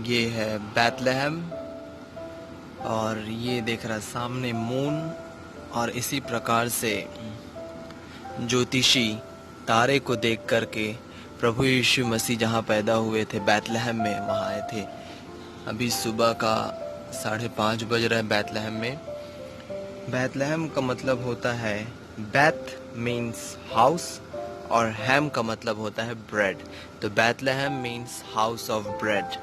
ये है बैतलहम और ये देख रहा सामने मून। और इसी प्रकार से ज्योतिषी तारे को देख करके प्रभु यीशु मसीह जहाँ पैदा हुए थे बैतलहम में, वहाँ आए थे। अभी सुबह का 5:30 बज रहा है बैतलहम में। बैतलहम का मतलब होता है, बैत मीन्स हाउस और हैम का मतलब होता है ब्रेड। तो बैतलहम मीन्स हाउस ऑफ ब्रेड।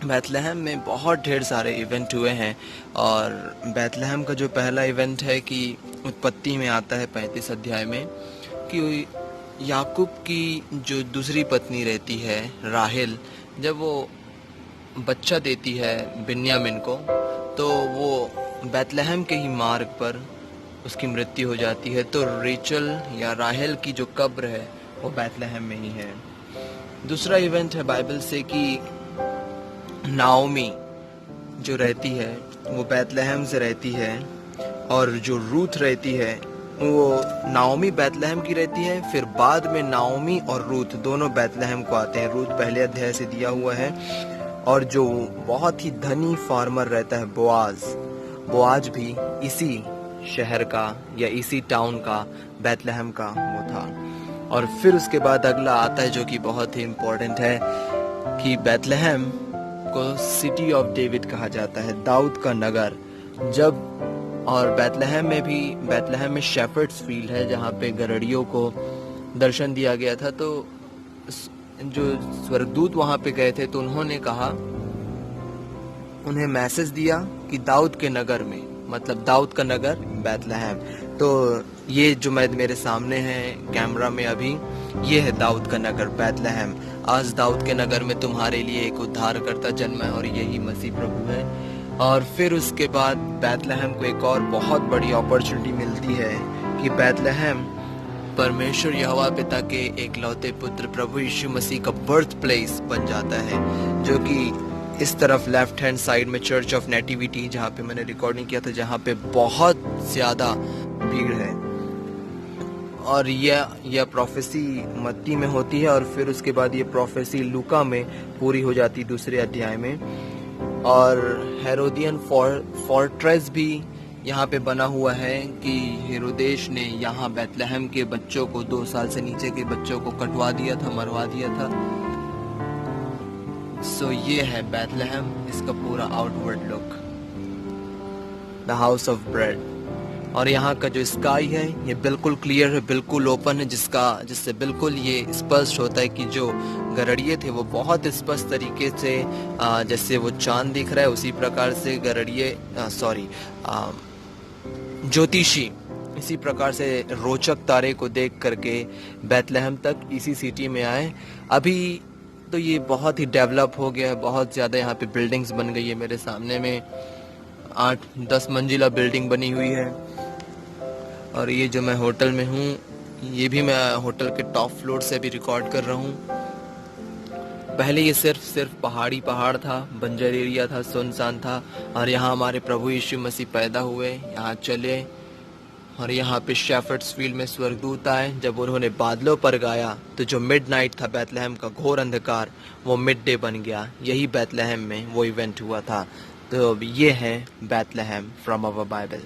बैतलहम में बहुत ढेर सारे इवेंट हुए हैं और बैतलहम का जो पहला इवेंट है कि उत्पत्ति में आता है 35 अध्याय में कि याकूब की जो दूसरी पत्नी रहती है राहेल, जब वो बच्चा देती है बिन्यामिन को, तो वो बैतलहम के ही मार्ग पर उसकी मृत्यु हो जाती है। तो रेचल या राहेल की जो कब्र है वो बैतलहम में ही है। दूसरा इवेंट है बाइबल से कि नाओमी जो रहती है वो बैतलहम से रहती है और जो रूथ रहती है वो नाओमी बैतलहम की रहती है। फिर बाद में नाओमी और रूथ दोनों बैतलहम को आते हैं। रूथ पहले अध्याय से दिया हुआ है। और जो बहुत ही धनी फार्मर रहता है बोआज भी इसी शहर का या इसी टाउन का, बैतलहम का वो था। और फिर उसके बाद अगला आता है जो कि बहुत ही इम्पोर्टेंट है कि बैतलहम को सिटी ऑफ डेविड कहा जाता है, दाऊद का नगर। जब और बैतलहम में शेफर्ड्स फील्ड है जहाँ पे गड़रियों को दर्शन दिया गया था। तो जो स्वर्गदूत वहाँ पे गए थे तो उन्होंने कहा, उन्हें मैसेज दिया कि दाऊद के नगर में, मतलब दाऊद का नगर बैतलहम। तो ये जो मेरे सामने है कैमरा में अभी, ये है दाऊद का नगर बैतलहम। आज दाऊद के नगर में तुम्हारे लिए एक उद्धारकर्ता जन्मा है और यही मसीह प्रभु है। और फिर उसके बाद बैतलहम को एक और बहुत बड़ी अपॉर्चुनिटी मिलती है कि बैतलहम परमेश्वर यहोवा पिता के एकलौते पुत्र प्रभु यीशु मसीह का बर्थ प्लेस बन जाता है, जो कि इस तरफ लेफ्ट हैंड साइड में चर्च ऑफ नेटिविटी, जहाँ पे मैंने रिकॉर्डिंग किया था, जहाँ पे बहुत ज्यादा भीड़ है। और यह प्रोफेसी मत्ती में होती है और फिर उसके बाद ये प्रोफेसी लूका में पूरी हो जाती दूसरे अध्याय में। और हेरोदियन फोर्ट्रेस भी यहाँ पे बना हुआ है कि हेरोदेश ने यहाँ बैतलहम के बच्चों को, 2 साल से नीचे के बच्चों को कटवा दिया था, मरवा दिया था। सो ये है बैतलहम, इसका पूरा outward look, the house of bread. और यहाँ का जो स्काई है ये बिल्कुल क्लियर है, बिल्कुल ओपन है, जिससे बिल्कुल ये स्पष्ट होता है कि जो गड़रिये थे वो बहुत स्पष्ट तरीके से, जैसे वो चांद दिख रहा है उसी प्रकार से ज्योतिषी इसी प्रकार से रोचक तारे को देख करके बैतलहम तक इसी सिटी में आए। अभी तो ये बहुत ही डेवलप हो गया है, बहुत ज़्यादा यहाँ पे बिल्डिंग्स बन गई है। मेरे सामने में 8-10 मंजिला बिल्डिंग बनी हुई है। और ये जो मैं होटल में हूँ, ये भी मैं होटल के टॉप फ्लोर से भी रिकॉर्ड कर रहा हूँ। पहले ये सिर्फ पहाड़ था, बंजर एरिया था, सुनसान था। और यहाँ हमारे प्रभु यीशु मसीह पैदा हुए, यहाँ चले। और यहाँ पे शेफर्ड्स फील्ड में स्वर्गदूत आए। जब उन्होंने बादलों पर गाया तो जो मिडनाइट था बैतलहम का, घोर अंधकार, वो मिड डे बन गया। यही बैतलहम में वो इवेंट हुआ था। तो ये है बैतलहम फ्रॉम आवर बाइबल।